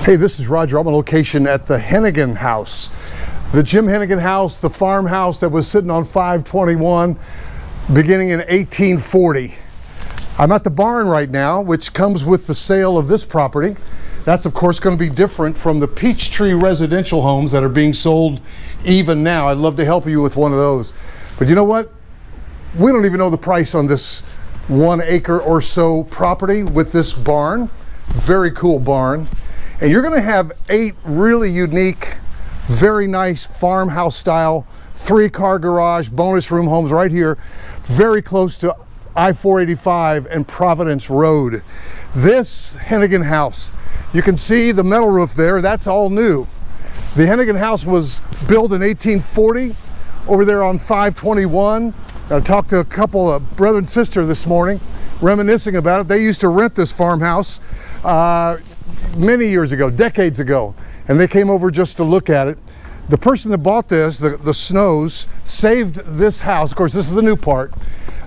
Hey, this is Roger. I'm on location at the Hennigan house. The Jim Hennigan house, the farmhouse that was sitting on 521 beginning in 1840. I'm at the barn right now, which comes with the sale of this property. That's of course going to be different from the Peachtree residential homes that are being sold even now. I'd love to help you with one of those. But you know what? We don't even know the price on this 1 acre or so property with this barn. Very cool barn. And you're going to have 8 really unique, very nice farmhouse style, 3-car garage, bonus room homes right here, very close to I-485 and Providence Road. This Hennigan house, you can see the metal roof there, that's all new. The Hennigan house was built in 1840 over there on 521. I talked to a couple of brother and sister this morning, reminiscing about it. They used to rent this farmhouse many years ago, decades ago, and they came over just to look at it. The person that bought this, the Snows, saved this house. Of course, this is the new part.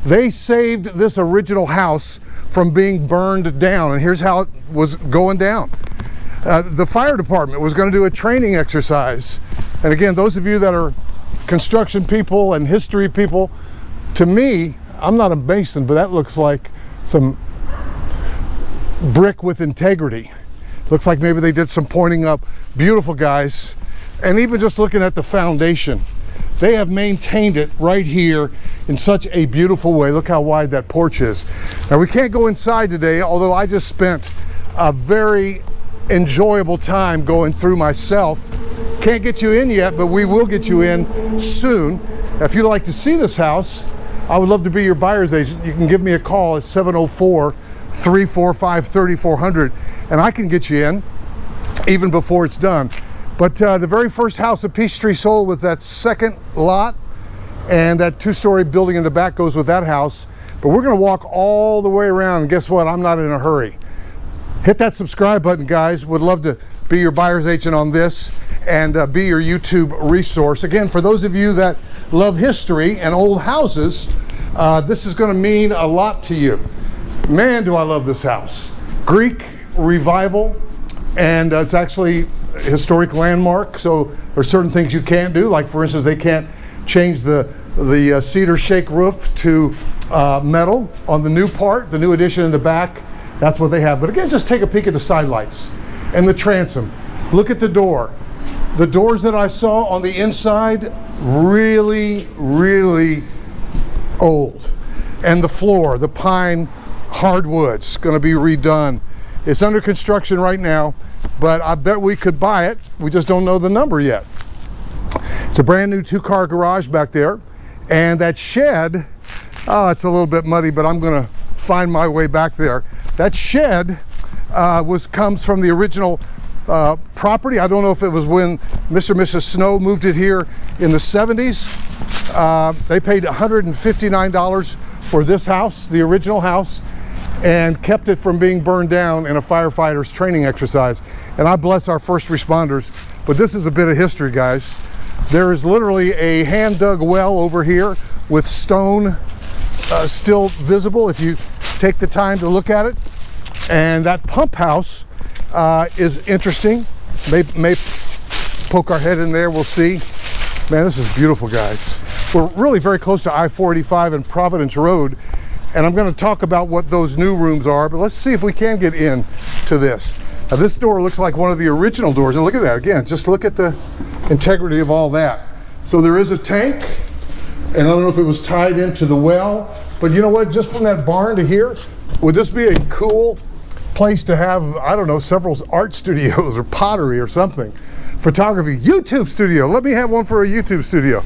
They saved this original house from being burned down, and here's how it was going down. The fire department was going to do a training exercise, and again, those of you that are construction people and history people, to me, I'm not a mason, but that looks like some brick with integrity. Looks like maybe they did some pointing up. Beautiful, guys. And even just looking at the foundation, they have maintained it right here in such a beautiful way. Look how wide that porch is. Now we can't go inside today, although I just spent a very enjoyable time going through myself. Can't get you in yet, but we will get you in soon. If you'd like to see this house, I would love to be your buyer's agent. You can give me a call at 704-345-3400, and I can get you in even before it's done. But the very first house at Peachtree sold was that second lot, and that 2-story building in the back goes with that house. But we're gonna walk all the way around, and guess what? I'm not in a hurry. Hit that subscribe button, guys. Would love to be your buyer's agent on this and be your YouTube resource. Again, for those of you that love history and old houses, this is gonna mean a lot to you. Man, do I love this house. Greek revival, and it's actually a historic landmark, so there's certain things you can't do, like for instance, they can't change the cedar shake roof to metal on the new part, the new addition in the back. That's what they have. But again, just take a peek at the side lights and the transom. Look at the door. The doors that I saw on the inside, really, really old. And the floor, the pine hardwood's going to be redone. It's under construction right now, but I bet we could buy it. We just don't know the number yet. It's a brand new 2-car garage back there, and that shed, it's a little bit muddy, but I'm going to find my way back there. That shed comes from the original property. I don't know if it was when Mr. and Mrs. Snow moved it here in the 70s. They paid $159 for this house, the original house, and kept it from being burned down in a firefighter's training exercise. And I bless our first responders, but this is a bit of history, guys. There is literally a hand-dug well over here with stone still visible if you take the time to look at it. And that pump house is interesting. May poke our head in there, we'll see. Man, this is beautiful, guys. We're really very close to I-485 and Providence Road, and I'm going to talk about what those new rooms are, but let's see if we can get in to this. Now, this door looks like one of the original doors, and look at that again. Just look at the integrity of all that. So there is a tank, and I don't know if it was tied into the well, but you know what? Just from that barn to here, would this be a cool place to have, I don't know, several art studios or pottery or something? Photography, YouTube studio. Let me have one for a YouTube studio.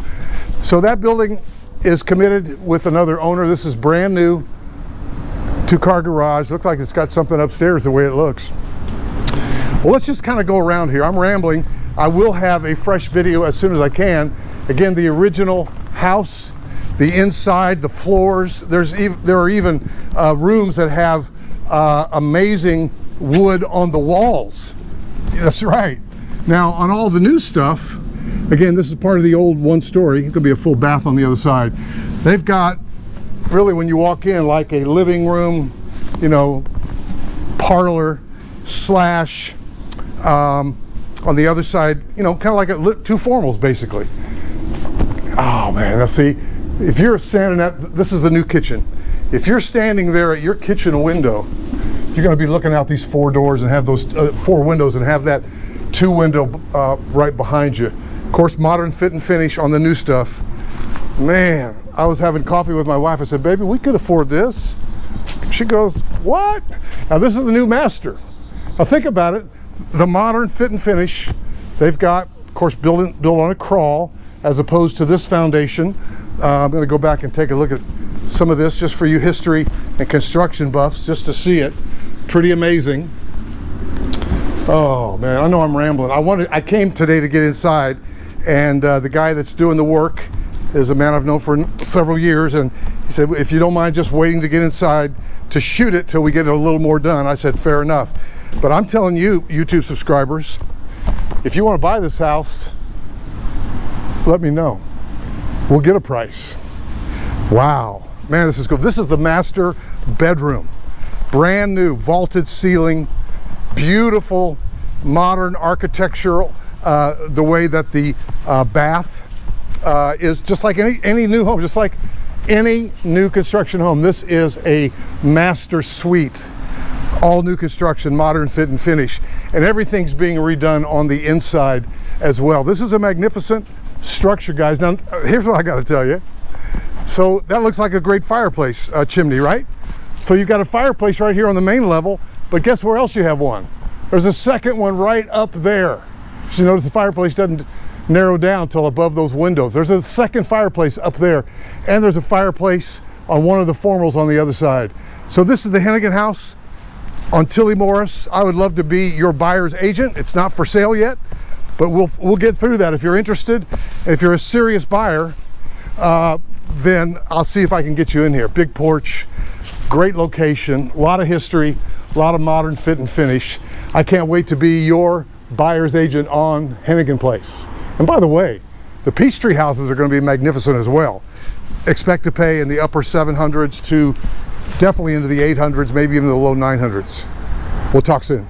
So that building is committed with another owner. This is brand new, 2-car garage. Looks like it's got something upstairs the way it looks. Well, let's just kind of go around here. I'm rambling. I will have a fresh video as soon as I can. Again, the original house, the inside, the floors. There are even rooms that have amazing wood on the walls. That's right. Now, on all the new stuff, again, this is part of the old 1-story. It could be a full bath on the other side. They've got, really, when you walk in, like a living room, you know, parlor slash On the other side, you know, kind of like two formals basically. Oh man, now see, if you're standing this is the new kitchen. If you're standing there at your kitchen window, you're going to be looking out these 4 doors and have those 4 windows and have that 2 window right behind you. Of course, modern fit and finish on the new stuff. Man, I was having coffee with my wife. I said, baby, we could afford this. She goes, what? Now this is the new master. Now think about it. The modern fit and finish, they've got, of course, built on a crawl as opposed to this foundation. I'm going to go back and take a look at some of this just for you history and construction buffs just to see it. Pretty amazing. Oh man, I know I'm rambling. I came today to get inside, and the guy that's doing the work is a man I've known for several years, and he said, if you don't mind just waiting to get inside to shoot it till we get it a little more done. I said, fair enough. But I'm telling you, YouTube subscribers, if you want to buy this house, let me know. We'll get a price. Wow, man, this is cool. This is the master bedroom. Brand new, vaulted ceiling, beautiful modern architectural, the way that the bath is just like any new home, just like any new construction home. This is a master suite, all new construction, modern fit and finish, and everything's being redone on the inside as well. This is a magnificent structure, guys. Now, here's what I got to tell you. So that looks like a great fireplace chimney, right? So you've got a fireplace right here on the main level, but guess where else you have one? There's a second one right up there. You notice the fireplace doesn't narrow down till above those windows. There's a second fireplace up there, and there's a fireplace on one of the formals on the other side. So this is the Hennigan house on Tilly Morris. I would love to be your buyer's agent. It's not for sale yet, but we'll get through that. If you're interested, if you're a serious buyer, then I'll see if I can get you in here. Big porch, great location, a lot of history, a lot of modern fit and finish. I can't wait to be your buyer's agent on Hennigan Place. And by the way, the Peachtree houses are going to be magnificent as well. Expect to pay in the upper 700s to definitely into the 800s, maybe even the low 900s. We'll talk soon.